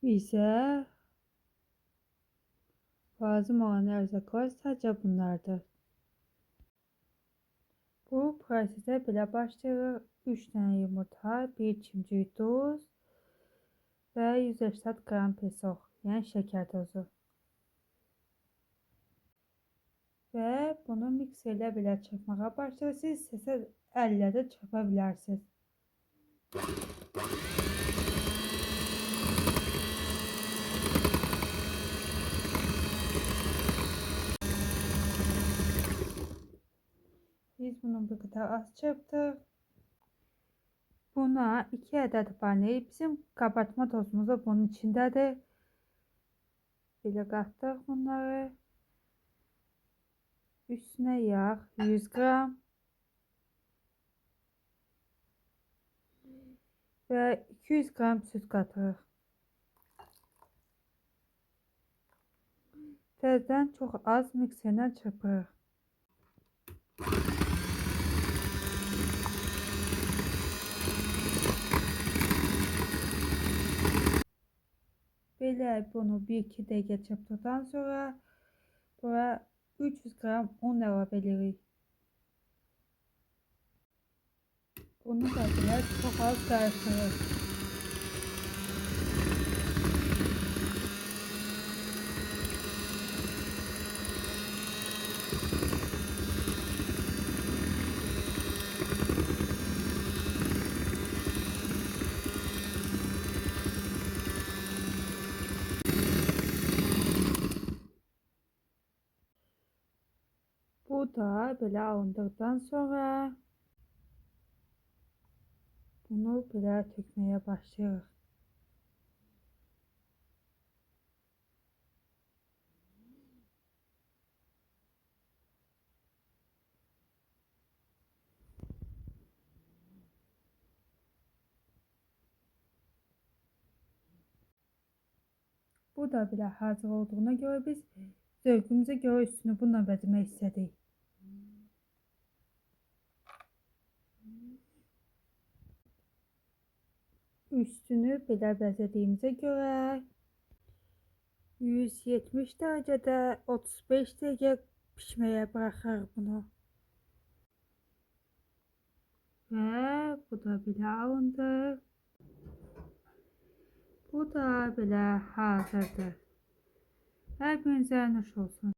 Bizə lazım olan ərzaqlar sadəcə bunlardır. Bu prosesə belə başlayırıq. 3 dənə yumurta, 1 çimdik duz və 180 qram pesoq, yəni şəkər tozu. Və bunu mikserlə belə çırpmağa başlayırıq. Siz istəsəz əllə də çırpa bilərsiniz. Biz bunu bu qədər az çırpdıq. Buna 2 ədəd vanil, bizim qabartma tozumuz da bunun içindədir. Belə qatdıq bunları. Üstünə yağ 100 qram və 200 qram süt qatırıq. Təzədən çox az mikserlə çırpırıq. Belə bunu 1-2 dəqiqə çırpdıqdan sonra bura 300 qram un əlavə edirik. Bunu da belə çox az qarışdırırıq. Bu da belə alındıqdan sonra bunu belə tökməyə başlayırıq. Bu da belə hazır olduğuna görə biz zövqümüzə görə üstünü bununla bəzəmək istədik. Üstünü belə bəzədiyimizə görə 170 dərəcədə 35 dəqiqə pişməyə buraxırıq bunu. Və bu da belə alındı. Bu da belə hazırdır. Hər birinizə nuş olsun.